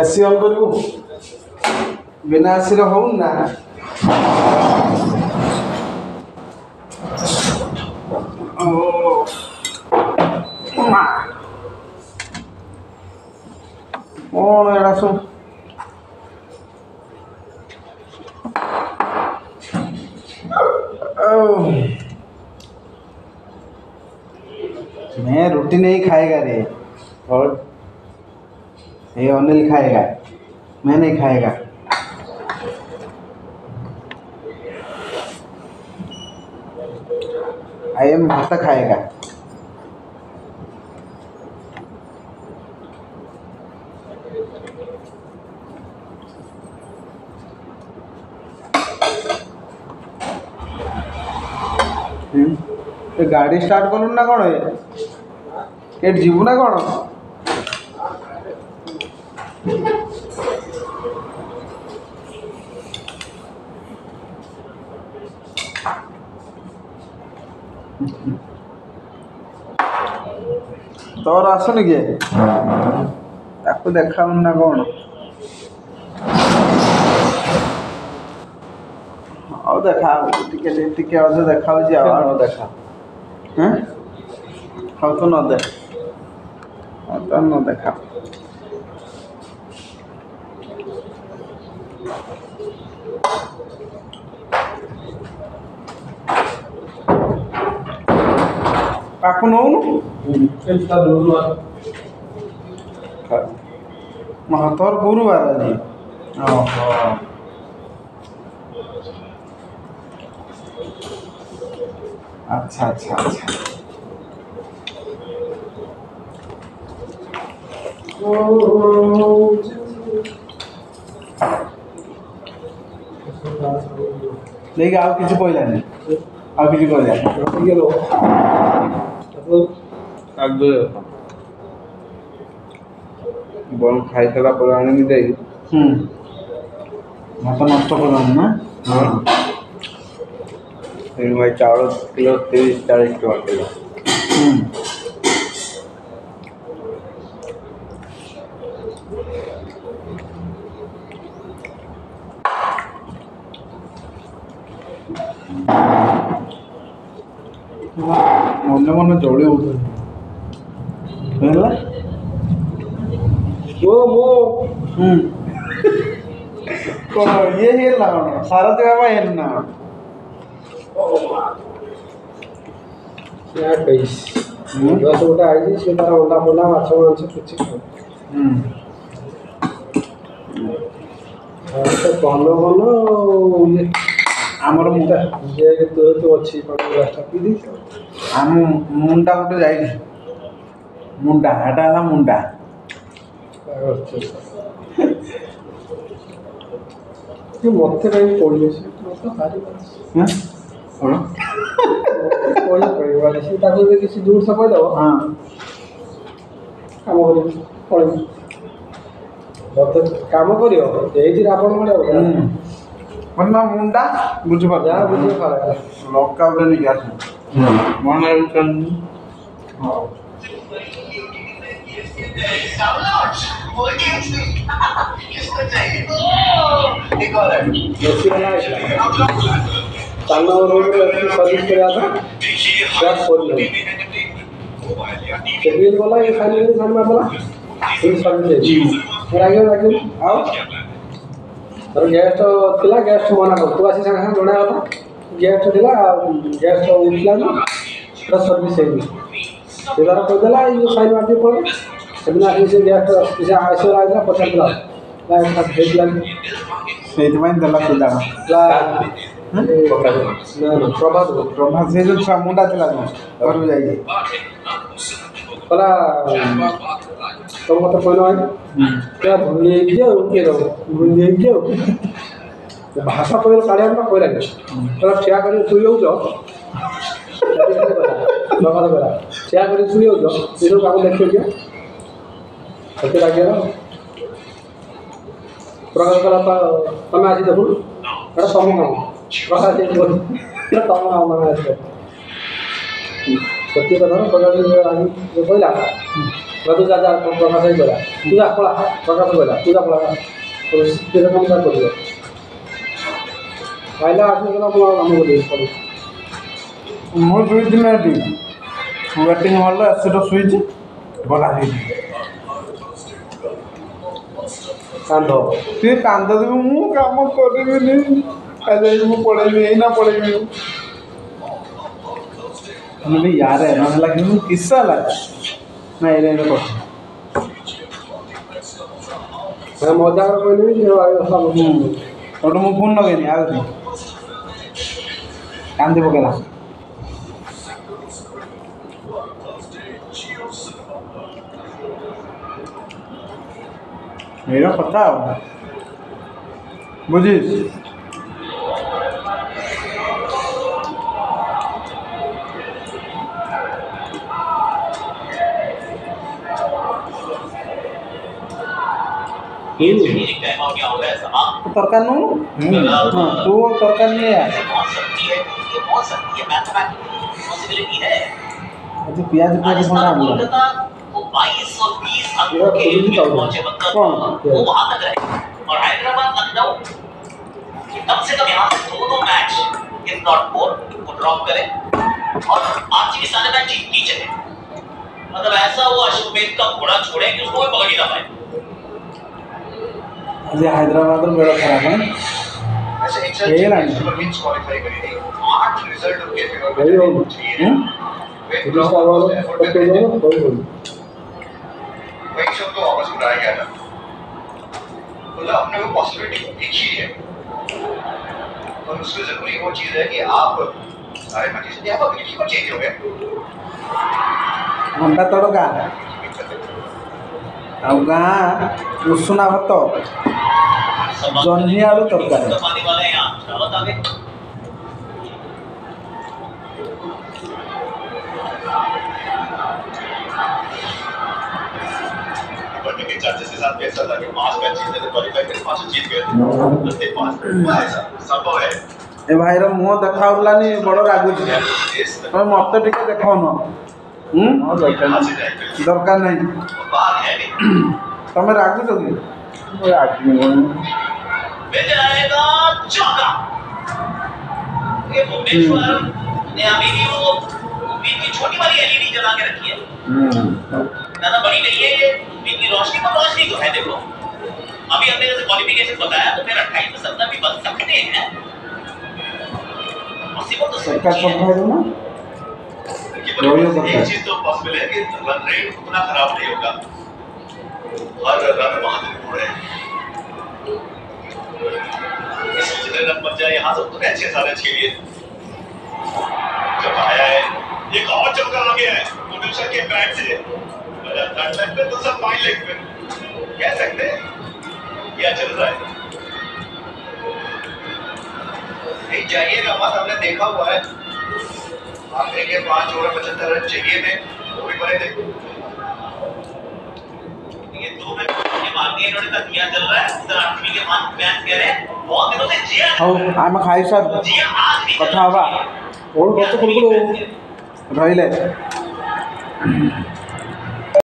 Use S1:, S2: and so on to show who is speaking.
S1: AC on करू बिना AC रे हो ना ओ मा कौन एड़ा सब मैं रोटी नहीं खाएगा रे और ये अनिल खाएगा मैं नहीं खाएगा आई एम भात खाएगा तो गाड़ी स्टार्ट करूँ ना कौन ये जीवु ना कौन तोर आसुनि किए ताको देखा ना कौन ଆଉ ଦେଖା ଟିକେ ଟିକେ ଅଧେ ଦେଖାଉଛି ଆଉ ଦେଖା ହଉ ତ ନ ଦେଖ ଆଉ ତ ନ ଦେଖା କାକୁ ନଉନୁ ତୋର ଗୁରୁବାର ଆଜି ଓହୋ अच्छा अच्छा अच्छा देखिए आप किसी कोई नहीं आप किसी कोई नहीं ये लो अब बल खाई तला पर आने में दे भात नष्ट कर ना हां भाई चावल किलो 30-40 टका किलो मन मन जोड़ी उठे कौन ये हेल्ला सारा बाबा हेल्ला दस गोटे आई सी तार अंडा फंडा माछ मांस किसी भल भल आमर तो अच्छी आम मुंडा गोटे जाए मुंडा एटा है मुंडा मत कहीं पड़े किसी दूर से कहीदेव हाँ कम कर कम कर मुंडा बुझे लका गला ये साइन मारदेला गैस तो गैस मना कर तू आसी सागे जड़ा कथा गैस गैस उठला सर्विस है तार कहीदेला ये साइन मार पड़े से गैस आईसला पचार प्रभात प्रभात से जो मुंडा थी घर जाइए कला तुम मत कहना क्या भूली भाषा कह काढ़ा कहला कह ठिया कर शुई हो ठिया कर शुई हो ये सब काम देख दिया लगे प्रकाश कला तुम आज देखु एटा तुम काम प्रकाश तुम काम तुम आज सत्य कथा प्रकाश जो कहला तू जा प्रकाश ही कहला तू जा पला प्रकाश कहला तू जा पला तेरे काम क्या कर पहला आदमी को काम कर दे
S2: मोर 2 दिन वेटिंग हॉल एसिड स्विच बला
S1: कांद
S2: तु कांद देबू मु काम करबिनी आज मु पळेबी एना पळेबी मतलब यार है ना लगे मु किस्सा लगा ना एरे को
S1: मैं मजा कर कोई नहीं जो आयो सब
S2: और मु फोन लगेनी आ कांदे पकेला मेरा पता बुझिस तरकार नु तू तरकार नहीं है अच्छा प्याज प्याज बना दिया
S3: वो 22 और 20 अंकों के लिए पहुंचे मतलब वो वहां तक रहे और हैदराबाद लखनऊ कम से कम यहाँ से 2 मैच इफ नॉट मोर को ड्रॉप करें और आरसीबी सारे मैच जीत ही चले मतलब ऐसा वो अश्वमेध का घोड़ा छोड़े कि उसको कोई पकड़ ही ना पाए
S2: अरे हैदराबाद में बड़ा खराब है
S3: ऐसे एक साल सुपर किंग्स क्वालीफाई करी थी 8 रिजल्ट उनके फेवर में चाहिए वही सब तो वापस उठाया गया था मतलब अपने को पॉसिबिलिटी एक ही है और उसमें जरूरी वो चीज है कि आप सारे मैचेस में आप अगली को चेंज हो गए
S2: घंटा तड़का अब गाँ उषुना भात जन्ही आलू तरकारी
S3: पानी वाले यहाँ दावत आ गए बढ़ने के चांसेस के साथ ऐसा था कि 5 मैचेस में क्वालीफाई करके 5 जीत गए बस 5 ऐसा संभव है
S2: ए भाई रो मुंह देखाउलानी बड़ रागुची तमे मत टिके देखाओ न दरकार नहीं
S3: बात है नहीं
S2: तमे रागुच कि रागी
S3: बेटे आएगा चौका ये भुवनेश्वर ने अभी भी वो बीच की छोटी वाली एलईडी जला के रखी है ज्यादा बड़ी नहीं है ये बीच की रोशनी पर रोशनी जो है देखो अभी हमने जैसे क्वालिफिकेशन बताया तो फिर 28 में 17 भी बन सकते हैं पॉसिबल तो
S2: सरकार सब भाई ना
S3: एक चीज तो पॉसिबल है कि रन रेट उतना खराब नहीं होगा हर रन वहां तक उड़ रहे हैं जितने रन बन जाए यहाँ से उतने अच्छे सारे खेलिए जब आया है एक और चक्कर लग गया है भुवनेश्वर के बैट से थर्ड लेग पे तो सब फाइन लेग पे कह सकते हैं क्या चल रहा है नहीं जाइएगा मत हमने देखा हुआ है आखिरी के 5 ओवर 75 रन चाहिए थे वो भी बने थे ये 2 में मार दिए इन्होंने तक किया चल रहा है इधर आरसीबी के मान फैंस कह रहे हैं बहुत दिनों से जिया
S2: हाउ आम खाई सर
S3: जिया आज भी
S2: कथा हवा
S1: और कत कुलकुल
S2: रहिले